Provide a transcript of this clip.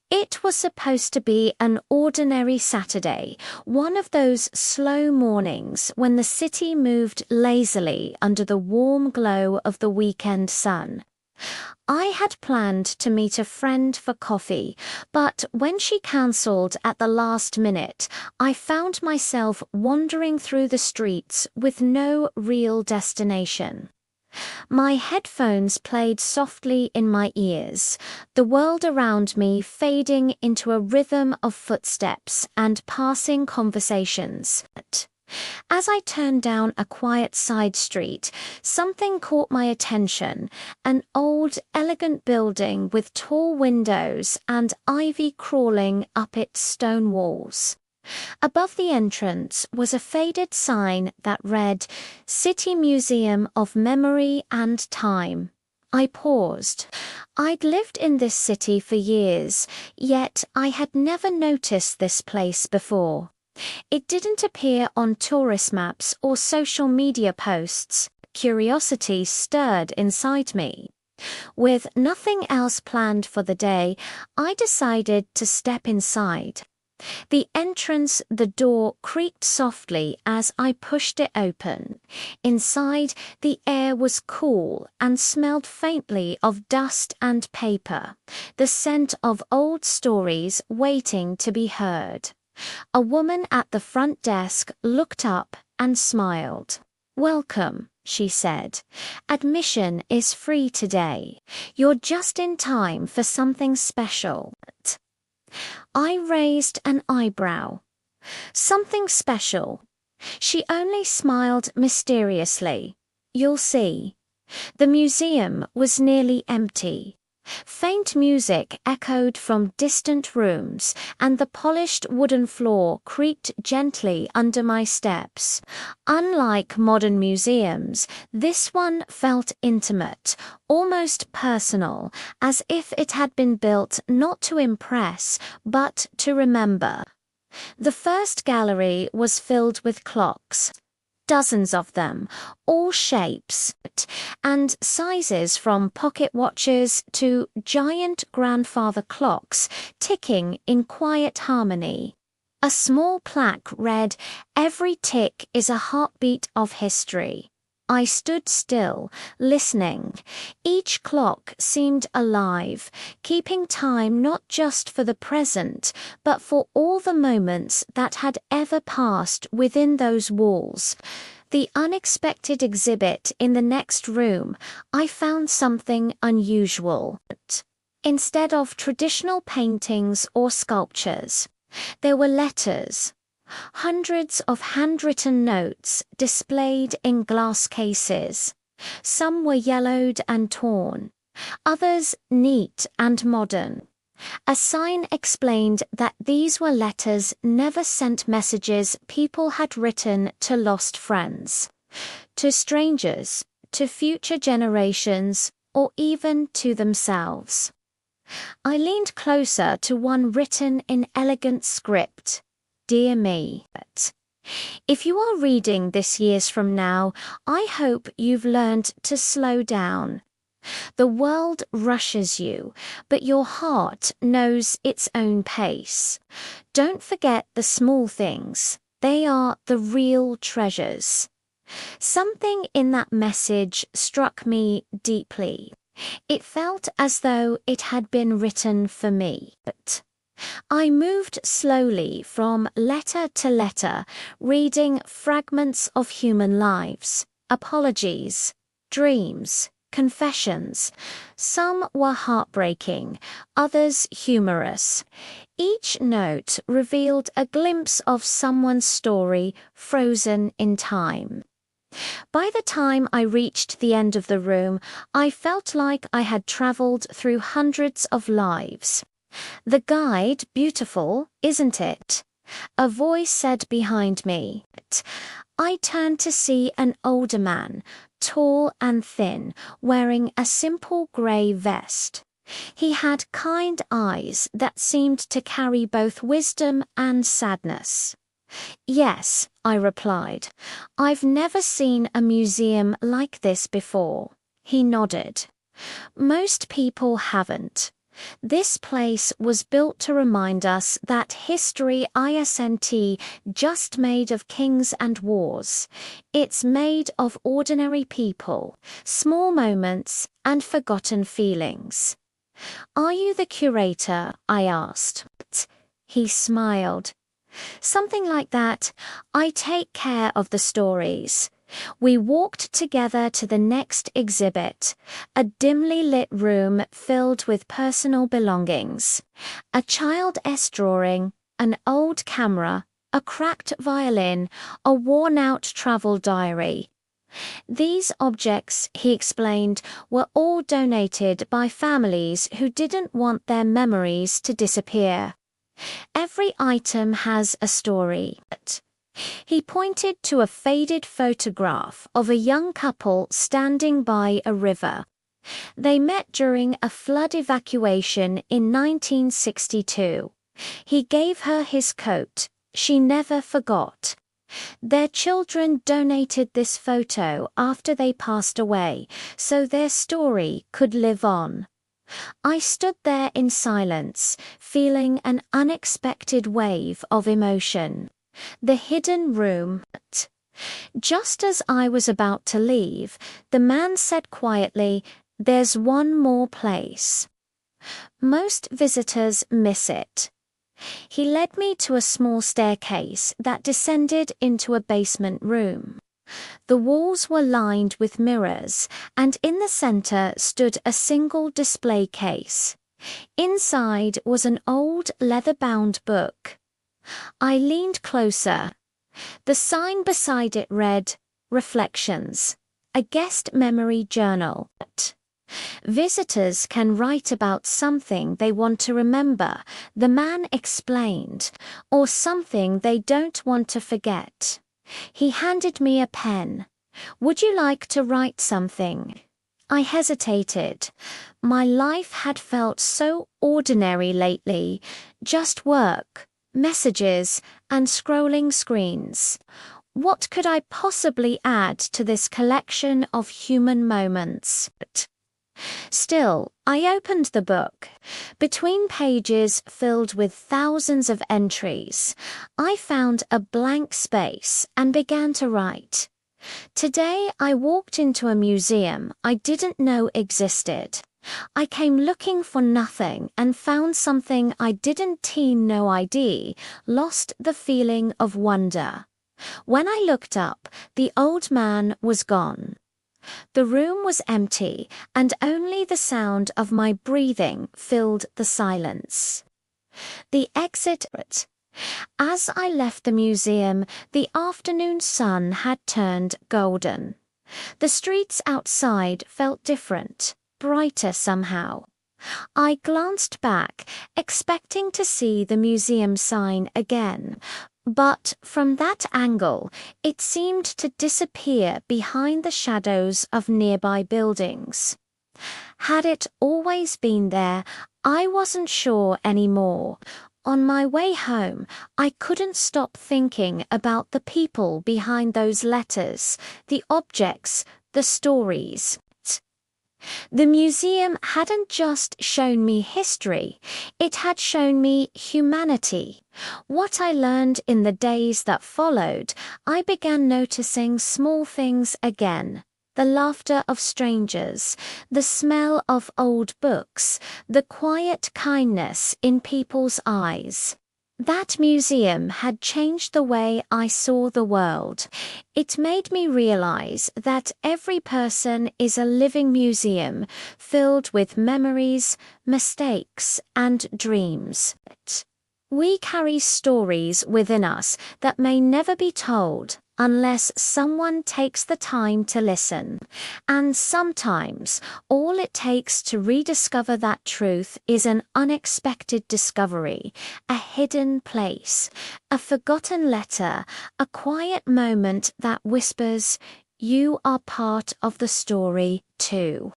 It was supposed to be an ordinary Saturday, one of those slow mornings when the city moved lazily under the warm glow of the weekend sun. I had planned to meet a friend for coffee, but when she cancelled at the last minute, I found myself wandering through the streets with no real destination. My headphones played softly in my ears, the world around me fading into a rhythm of footsteps and passing conversations. As I turned down a quiet side street, something caught my attention, an old, elegant building with tall windows and ivy crawling up its stone walls. Above the entrance was a faded sign that read, "City Museum of Memory and Time." I paused. I'd lived in this city for years, yet I had never noticed this place before. It didn't appear on tourist maps or social media posts. Curiosity stirred inside me. With nothing else planned for the day, I decided to step inside. The door creaked softly as I pushed it open. Inside, the air was cool and smelled faintly of dust and paper, the scent of old stories waiting to be heard. A woman at the front desk looked up and smiled. "Welcome," she said. "Admission is free today. You're just in time for something special." I raised an eyebrow. "Something special?" She only smiled mysteriously. "You'll see." The museum was nearly empty. Faint music echoed from distant rooms, and the polished wooden floor creaked gently under my steps. Unlike modern museums, this one felt intimate, almost personal, as if it had been built not to impress, but to remember. The first gallery was filled with clocks. Dozens of them, all shapes and sizes from pocket watches to giant grandfather clocks ticking in quiet harmony. A small plaque read, "Every tick is a heartbeat of history." I stood still, listening. Each clock seemed alive, keeping time not just for the present, but for all the moments that had ever passed within those walls. The unexpected exhibit in the next room, I found something unusual. Instead of traditional paintings or sculptures, there were letters. Hundreds of handwritten notes displayed in glass cases. Some were yellowed and torn, others neat and modern. A sign explained that these were letters never sent, messages people had written to lost friends, to strangers, to future generations, or even to themselves. I leaned closer to one written in elegant script. "Dear me, if you are reading this years from now, I hope you've learned to slow down. The world rushes you, but your heart knows its own pace. Don't forget the small things. They are the real treasures." Something in that message struck me deeply. It felt as though it had been written for me. I moved slowly from letter to letter, reading fragments of human lives, apologies, dreams, confessions. Some were heartbreaking, others humorous. Each note revealed a glimpse of someone's story frozen in time. By the time I reached the end of the room, I felt like I had traveled through hundreds of lives. "The guide, beautiful, isn't it?" a voice said behind me. I turned to see an older man, tall and thin, wearing a simple grey vest. He had kind eyes that seemed to carry both wisdom and sadness. "Yes," I replied. "I've never seen a museum like this before." He nodded. "Most people haven't. This place was built to remind us that history isn't just made of kings and wars. It's made of ordinary people, small moments, and forgotten feelings. "Are you the curator?" I asked. He smiled. "Something like that. I take care of the stories." We walked together to the next exhibit, a dimly lit room filled with personal belongings. A child's drawing, an old camera, a cracked violin, a worn-out travel diary. These objects, he explained, were all donated by families who didn't want their memories to disappear. Every item has a story. He pointed to a faded photograph of a young couple standing by a river. They met during a flood evacuation in 1962. He gave her his coat. She never forgot. Their children donated this photo after they passed away, so their story could live on. I stood there in silence, feeling an unexpected wave of emotion. The hidden room. Just as I was about to leave, the man said quietly, "There's one more place." Most visitors miss it. He led me to a small staircase that descended into a basement room. The walls were lined with mirrors, and in the center stood a single display case. Inside was an old leather-bound book. I leaned closer. The sign beside it read, "Reflections, a guest memory journal." Visitors can write about something they want to remember, the man explained, or something they don't want to forget. He handed me a pen. "Would you like to write something?" I hesitated. My life had felt so ordinary lately, just work, messages, and scrolling screens. What could I possibly add to this collection of human moments? Still, I opened the book. Between pages filled with thousands of entries, I found a blank space and began to write. Today I walked into a museum I didn't know existed. I came looking for nothing and found something I didn't know ID, lost the feeling of wonder. When I looked up, the old man was gone. The room was empty, and only the sound of my breathing filled the silence. The exit. As I left the museum, the afternoon sun had turned golden. The streets outside felt different, brighter somehow. I glanced back, expecting to see the museum sign again, but from that angle, it seemed to disappear behind the shadows of nearby buildings. Had it always been there? I wasn't sure anymore. On my way home, I couldn't stop thinking about the people behind those letters, the objects, the stories. The museum hadn't just shown me history, it had shown me humanity. What I learned in the days that followed, I began noticing small things again. The laughter of strangers, the smell of old books, the quiet kindness in people's eyes. That museum had changed the way I saw the world. It made me realize that every person is a living museum filled with memories, mistakes, and dreams. We carry stories within us that may never be told unless someone takes the time to listen. And sometimes, all it takes to rediscover that truth is an unexpected discovery, a hidden place, a forgotten letter, a quiet moment that whispers, "You are part of the story too."